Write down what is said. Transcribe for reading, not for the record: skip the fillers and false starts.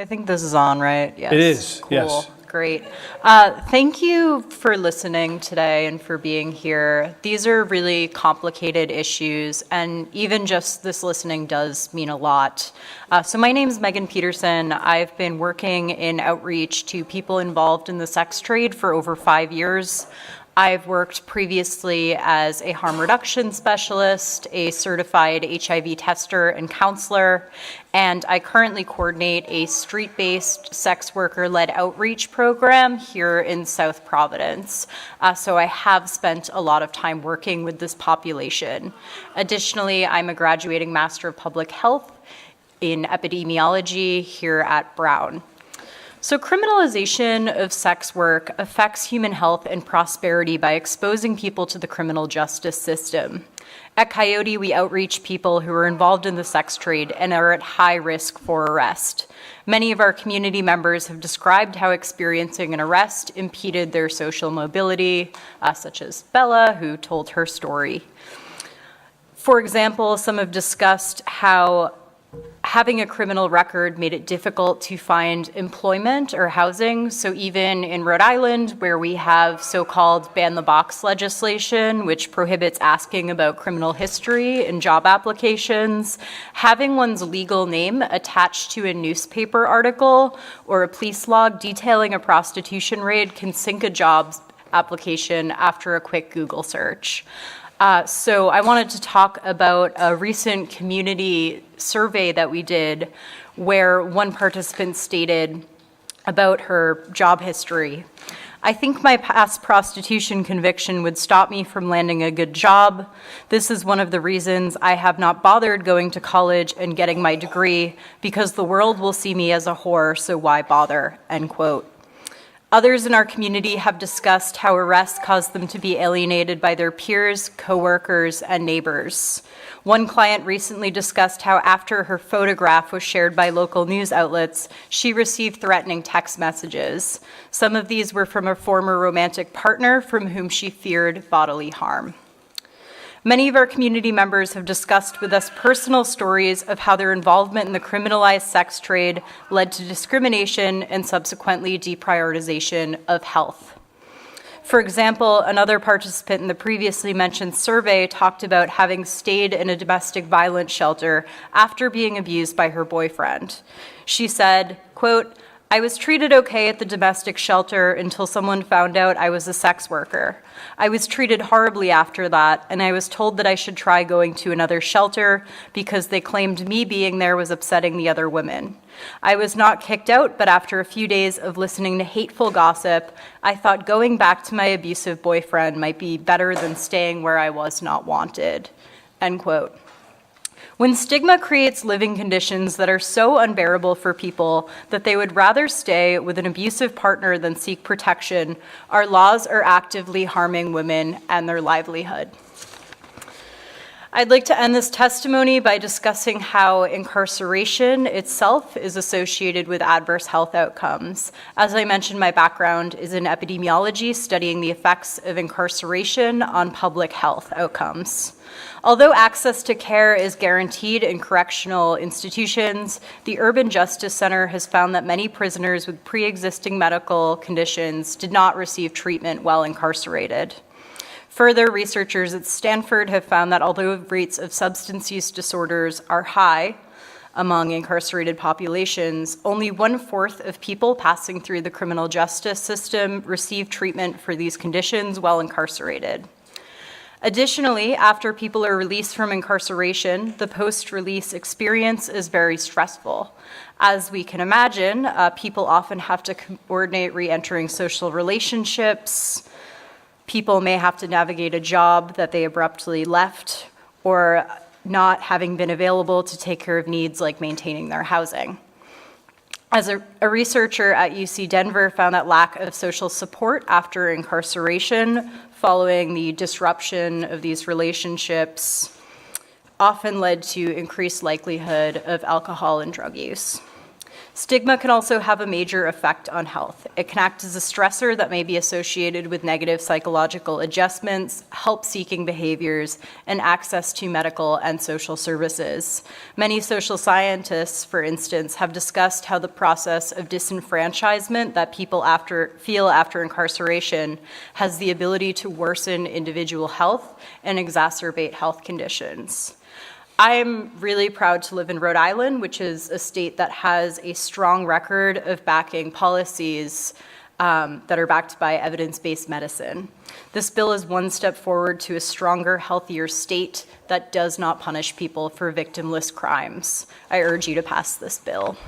I think this is on, right? Yes. It is, cool. yes. Great. Thank you for listening today and for being here. These are really complicated issues, and even just this listening does mean a lot. So my name is Megan Peterson. I've been working in outreach to people involved in the sex trade for over 5 years. I've worked previously as a harm reduction specialist, a certified HIV tester and counselor, and I currently coordinate a street-based sex worker-led outreach program here in South Providence. So I have spent a lot of time working with this population. Additionally, I'm a graduating Master of Public Health in epidemiology here at Brown. So criminalization of sex work affects human health and prosperity by exposing people to the criminal justice system. At Coyote, we outreach people who are involved in the sex trade and are at high risk for arrest. Many of our community members have described how experiencing an arrest impeded their social mobility, such as Bella, who told her story. For example, some have discussed how having a criminal record made it difficult to find employment or housing. So even in Rhode Island, where we have so-called ban the box legislation, which prohibits asking about criminal history in job applications, having one's legal name attached to a newspaper article or a police log detailing a prostitution raid can sink a job application after a quick Google search. So I wanted to talk about a recent community survey that we did where one participant stated about her job history. I think my past prostitution conviction would stop me from landing a good job. This is one of the reasons I have not bothered going to college and getting my degree, because the world will see me as a whore, so why bother, end quote. Others in our community have discussed how arrests caused them to be alienated by their peers, coworkers, and neighbors. One client recently discussed how after her photograph was shared by local news outlets, she received threatening text messages. Some of these were from a former romantic partner from whom she feared bodily harm. Many of our community members have discussed with us personal stories of how their involvement in the criminalized sex trade led to discrimination and subsequently deprioritization of health. For example, another participant in the previously mentioned survey talked about having stayed in a domestic violence shelter after being abused by her boyfriend. She said, quote, "I was treated okay at the domestic shelter until someone found out I was a sex worker. I was treated horribly after that, and I was told that I should try going to another shelter because they claimed me being there was upsetting the other women. I was not kicked out, but after a few days of listening to hateful gossip, I thought going back to my abusive boyfriend might be better than staying where I was not wanted," end quote. When stigma creates living conditions that are so unbearable for people that they would rather stay with an abusive partner than seek protection, our laws are actively harming women and their livelihood. I'd like to end this testimony by discussing how incarceration itself is associated with adverse health outcomes. As I mentioned, my background is in epidemiology, studying the effects of incarceration on public health outcomes. Although access to care is guaranteed in correctional institutions, the Urban Justice Center has found that many prisoners with pre-existing medical conditions did not receive treatment while incarcerated. Further, researchers at Stanford have found that although rates of substance use disorders are high among incarcerated populations, only 1/4 of people passing through the criminal justice system receive treatment for these conditions while incarcerated. Additionally, after people are released from incarceration, the post-release experience is very stressful. As we can imagine, people often have to coordinate re-entering social relationships. People may have to navigate a job that they abruptly left, or not having been available to take care of needs like maintaining their housing. As a researcher at UC Denver found that lack of social support after incarceration following the disruption of these relationships often led to increased likelihood of alcohol and drug use. Stigma can also have a major effect on health. It can act as a stressor that may be associated with negative psychological adjustments, help-seeking behaviors, and access to medical and social services. Many social scientists, for instance, have discussed how the process of disenfranchisement that people feel after incarceration has the ability to worsen individual health and exacerbate health conditions. I'm really proud to live in Rhode Island, which is a state that has a strong record of backing policies that are backed by evidence-based medicine. This bill is one step forward to a stronger, healthier state that does not punish people for victimless crimes. I urge you to pass this bill.